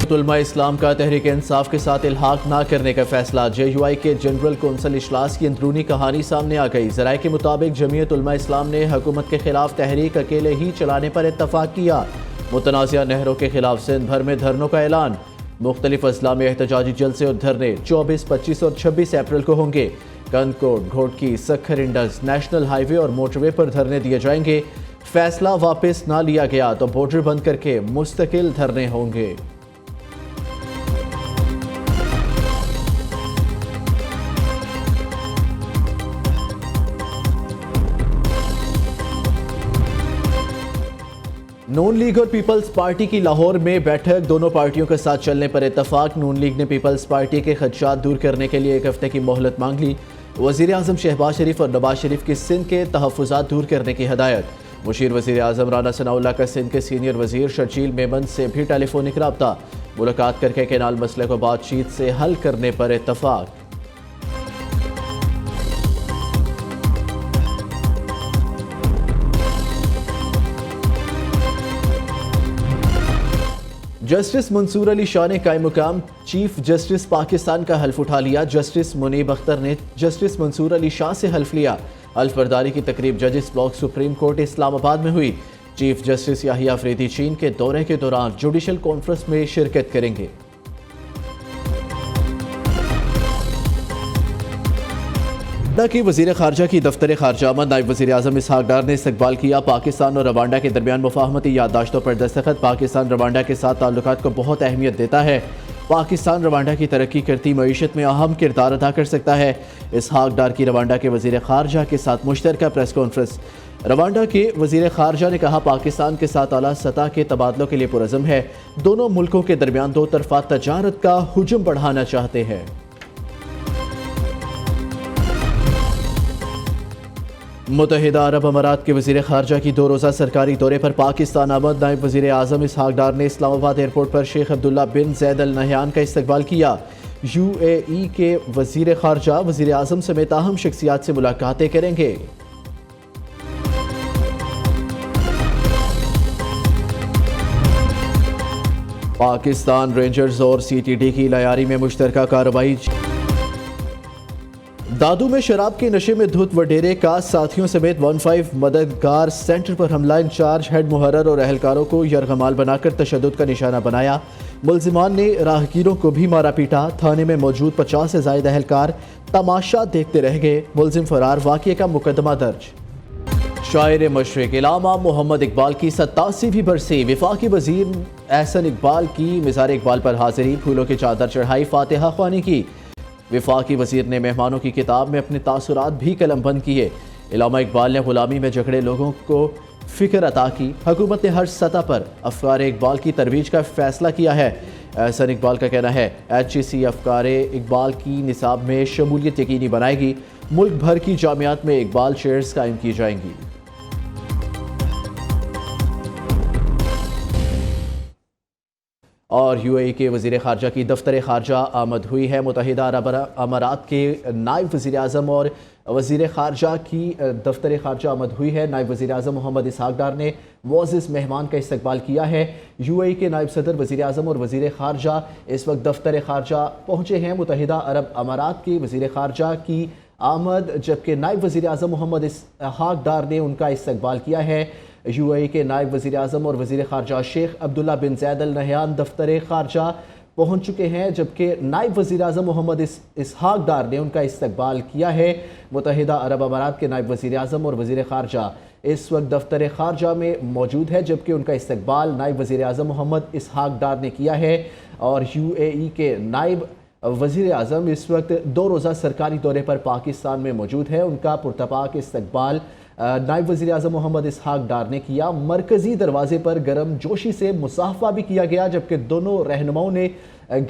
جمعیت علماء اسلام کا تحریک انصاف کے ساتھ الحاق نہ کرنے کا فیصلہ۔ JUI کے جنرل کونسل اجلاس کی اندرونی کہانی سامنے آ گئی۔ ذرائع کے مطابق جمعیت علماء اسلام نے حکومت کے خلاف تحریک اکیلے ہی چلانے پر اتفاق کیا۔ متنازعہ نہروں کے خلاف سندھ بھر میں دھرنوں کا اعلان۔ مختلف اضلاع میں احتجاجی جلسے اور دھرنے 24، 25 اور 26 اپریل کو ہوں گے۔ Kandhkot, Ghotki, Sukkur Indus, national highway اور موٹر وے پر دھرنے دیے جائیں گے۔ فیصلہ واپس نہ لیا گیا تو بارڈر بند کر کے مستقل دھرنے ہوں گے۔ نون لیگ اور پیپلز پارٹی کی لاہور میں بیٹھک، دونوں پارٹیوں کے ساتھ چلنے پر اتفاق۔ نون لیگ نے پیپلز پارٹی کے خدشات دور کرنے کے لیے 1 ہفتے کی مہلت مانگ لی۔ وزیر اعظم شہباز شریف اور نواز شریف کی سندھ کے تحفظات دور کرنے کی ہدایت۔ مشیر وزیر اعظم رانا ثناء اللہ کا سندھ کے سینئر وزیر شرجیل میمن سے بھی ٹیلی فونک رابطہ، ملاقات کر کے کینال مسئلے کو بات چیت سے حل کرنے پر اتفاق۔ جسٹس منصور علی شاہ نے قائم مقام چیف جسٹس پاکستان کا حلف اٹھا لیا۔ جسٹس منیب اختر نے جسٹس منصور علی شاہ سے حلف لیا۔ حلف برداری کی تقریب ججز بلاک سپریم کورٹ اسلام آباد میں ہوئی۔ چیف جسٹس یحییٰ افریدی چین کے دورے کے دوران جوڈیشل کانفرنس میں شرکت کریں گے۔ کی وزیر خارجہ کی دفتر خارجہ آمد، نائب وزیر اعظم اسحاق ڈار نے استقبال کیا۔ پاکستان اور روانڈا کے درمیان مفاہمتی یادداشتوں پر دستخط۔ پاکستان روانڈا کے ساتھ تعلقات کو بہت اہمیت دیتا ہے۔ پاکستان روانڈا کی ترقی کرتی معیشت میں اہم کردار ادا کر سکتا ہے۔ اسحاق ڈار کی روانڈا کے وزیر خارجہ کے ساتھ مشترکہ پریس کانفرنس۔ روانڈا کے وزیر خارجہ نے کہا پاکستان کے ساتھ اعلیٰ سطح کے تبادلوں کے لیے پرعزم ہے۔ دونوں ملکوں کے درمیان دو طرفہ تجارت کا حجم بڑھانا چاہتے ہیں۔ متحدہ عرب امارات کے وزیر خارجہ کی 2 روزہ سرکاری دورے پر پاکستان آمد، نائب وزیر اعظم اسحاق ڈار نے اسلام آباد ایئرپورٹ پر شیخ عبداللہ بن زید ال نہیان کا استقبال کیا۔ UAE کے وزیر خارجہ وزیر اعظم سمیت اہم شخصیات سے ملاقاتیں کریں گے۔ پاکستان رینجرز اور CTD کی لیاری میں مشترکہ کارروائی۔ دادو میں شراب کے نشے میں دھت وڈیرے کا ساتھیوں سمیت 15 مددگار سینٹر پر حملہ، انچارج ہیڈ محرر اور اہلکاروں کو یرغمال بنا کر تشدد کا نشانہ بنایا۔ ملزمان نے راہگیروں کو بھی مارا پیٹا۔ تھانے میں موجود 50 سے زائد اہلکار تماشا دیکھتے رہ گئے، ملزم فرار، واقعے کا مقدمہ درج۔ شاعر مشرق علامہ محمد اقبال کی 87ویں برسی، وفاقی وزیر احسن اقبال کی مزار اقبال پر حاضری، پھولوں کی چادر چڑھائی، فاتحہ خوانی کی۔ وفاقی وزیر نے مہمانوں کی کتاب میں اپنے تاثرات بھی قلم بند کیے۔ علامہ اقبال نے غلامی میں جکڑے لوگوں کو فکر عطا کی۔ حکومت نے ہر سطح پر افکار اقبال کی ترویج کا فیصلہ کیا ہے۔ احسن اقبال کا کہنا ہے HEC افکار اقبال کی نصاب میں شمولیت یقینی بنائے گی۔ ملک بھر کی جامعات میں اقبال چیئرز قائم کی جائیں گی۔ اور UAE کے وزیر خارجہ کی دفتر خارجہ آمد ہوئی ہے۔ متحدہ عرب امارات کے نائب وزیر اعظم اور وزیر خارجہ کی دفتر خارجہ آمد ہوئی ہے۔ نائب وزیر اعظم محمد اسحاق ڈار نے معزز مہمان کا استقبال کیا ہے۔ UAE کے نائب صدر، وزیر اعظم اور وزیر خارجہ اس وقت دفتر خارجہ پہنچے ہیں۔ متحدہ عرب امارات کے وزیر خارجہ کی آمد، جبکہ نائب وزیر اعظم محمد اسحاق ڈار نے ان کا استقبال کیا ہے۔ UAE کے نائب وزیر اعظم اور وزیر خارجہ شیخ عبداللہ بن زید ال نہیان دفتر خارجہ پہنچ چکے ہیں، جبکہ نائب وزیر اعظم محمد اسحاق ڈار نے ان کا استقبال کیا ہے۔ متحدہ عرب امارات کے نائب وزیر اعظم اور وزیر خارجہ اس وقت دفتر خارجہ میں موجود ہے، جبکہ ان کا استقبال نائب وزیر اعظم محمد اسحاق ڈار نے کیا ہے۔ اور UAE کے نائب وزیر اعظم اس وقت 2 روزہ سرکاری دورے پر پاکستان میں موجود ہے۔ ان کا پرتپاک استقبال نائب وزیر اعظم محمد اسحاق ڈار نے کیا۔ مرکزی دروازے پر گرم جوشی سے مصافحہ بھی کیا گیا، جبکہ دونوں رہنماؤں نے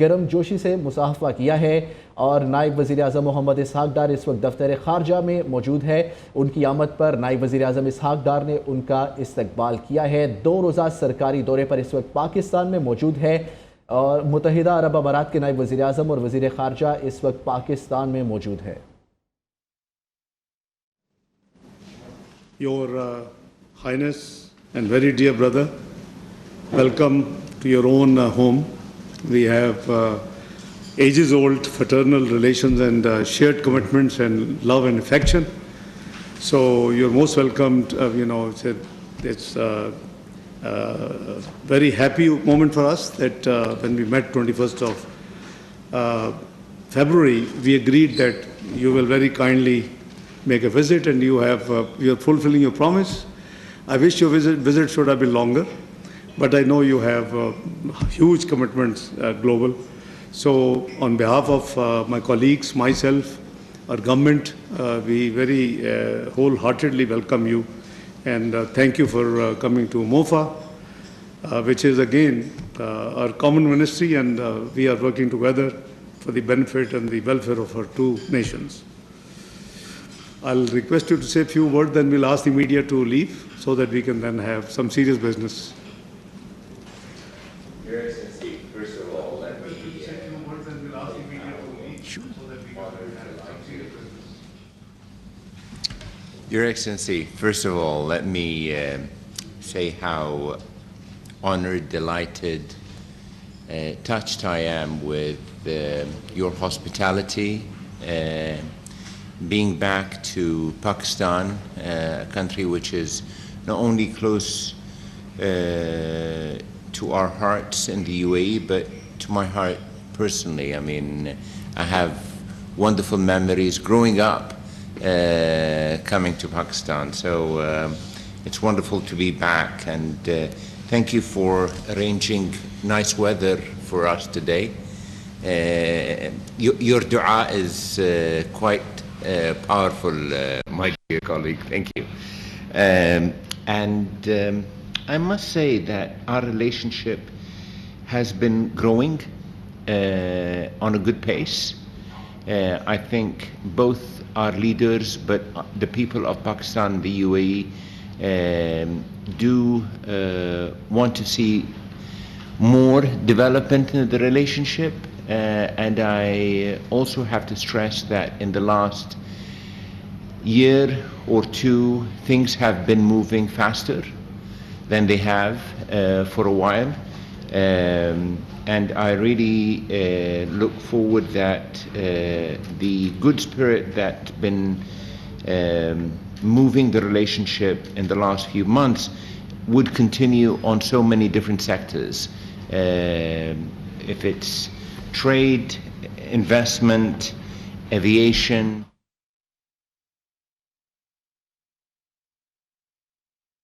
گرم جوشی سے مصافحہ کیا ہے۔ اور نائب وزیر اعظم محمد اسحاق ڈار اس وقت دفتر خارجہ میں موجود ہے۔ ان کی آمد پر نائب وزیر اعظم اسحاق ڈار نے ان کا استقبال کیا ہے۔ 2 روزہ سرکاری دورے پر اس وقت پاکستان میں موجود ہے، اور متحدہ عرب امارات کے نائب وزیر اعظم اور وزیر خارجہ اس وقت پاکستان میں موجود ہے۔ Your Highness and very dear brother, welcome to your own home. We have ages-old fraternal relations and shared commitments and love and affection. So you're most welcomed. It's a very happy moment for us that when we met 21st of February, we agreed that you will very kindly make a visit, and you are fulfilling your promise. I wish your visit should have been longer, but I know you have huge commitments global. So on behalf of my colleagues, myself, our government, we very wholeheartedly welcome you, and thank you for coming to MOFA, which is again our common ministry, and we are working together for the benefit and the welfare of our two nations. I'll request you to say a few words, then we'll ask the media to leave so that we can then have some serious business. Your Excellency, first of all, let me Your Excellency, first of all, let me say how honored, delighted, touched I am with your hospitality, being back to Pakistan, a country which is not only close to our hearts in the UAE, but to my heart personally. I mean, I have wonderful memories growing up coming to Pakistan. So it's wonderful to be back, and thank you for arranging nice weather for us today. Your dua is quite powerful, my dear colleague. Thank you. I must say that our relationship has been growing on a good pace. I think both our leaders, but the people of Pakistan, the UAE, do want to see more development in the relationship. And I also have to stress that in the last year or two, things have been moving faster than they have for a while. And I really look forward that the good spirit that's been moving the relationship in the last few months would continue on so many different sectors. If it's trade, investment, aviation.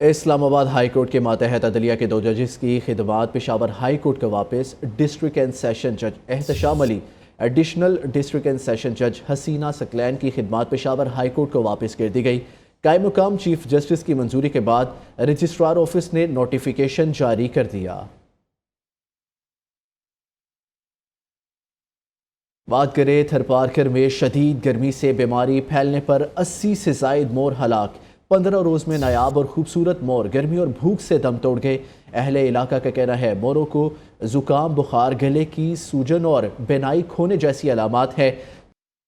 اسلام آباد high court کے ماتحت عدلیہ کے 2 ججز کی خدمات Peshawar high court کو واپس۔ ڈسٹرکٹ اینڈ سیشن جج احتشام علی، ایڈیشنل ڈسٹرکٹ اینڈ سیشن جج حسینہ سکلین کی خدمات پشاور ہائی کورٹ کو واپس کر دی گئی۔ قائم مقام چیف جسٹس کی منظوری کے بعد رجسٹرار آفس نے نوٹیفیکیشن جاری کر دیا۔ بات کریں تھرپارکر میں شدید گرمی سے بیماری پھیلنے پر 80 سے زائد مور ہلاک۔ 15 روز میں نایاب اور خوبصورت مور گرمی اور بھوک سے دم توڑ گئے۔ اہل علاقہ کا کہنا ہے موروں کو زکام، بخار، گلے کی سوجن اور بینائی کھونے جیسی علامات ہیں۔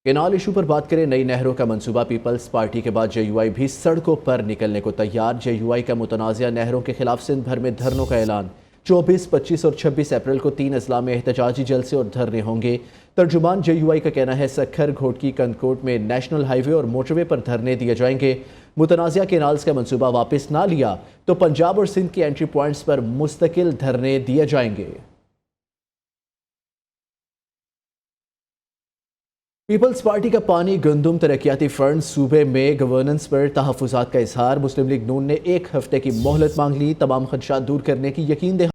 کینال ایشو پر بات کریں، نئی نہروں کا منصوبہ پیپلز پارٹی کے بعد جے یو آئی بھی سڑکوں پر نکلنے کو تیار۔ جے یو آئی کا متنازعہ نہروں کے خلاف سندھ بھر میں دھرنوں کا اعلان۔ 24، 25 اور 26 اپریل کو 3 اضلاع میں احتجاجی جلسے اور دھرنے ہوں گے۔ ترجمان جے یو آئی کا کہنا ہے سکھر، گھوٹکی، کنکوٹ میں نیشنل ہائی وے اور موٹر وے پر دھرنے دیے جائیں گے۔ متنازعہ کینالز کا منصوبہ واپس نہ لیا تو پنجاب اور سندھ کے انٹری پوائنٹس پر مستقل دھرنے دیے جائیں گے۔ پیپلز پارٹی کا پانی گندم ترقیاتی فرنٹ صوبے میں گورننس پر تحفظات کا اظہار۔ مسلم لیگ نون نے 1 ہفتے کی مہلت مانگ لی، تمام خدشات دور کرنے کی یقین دہانی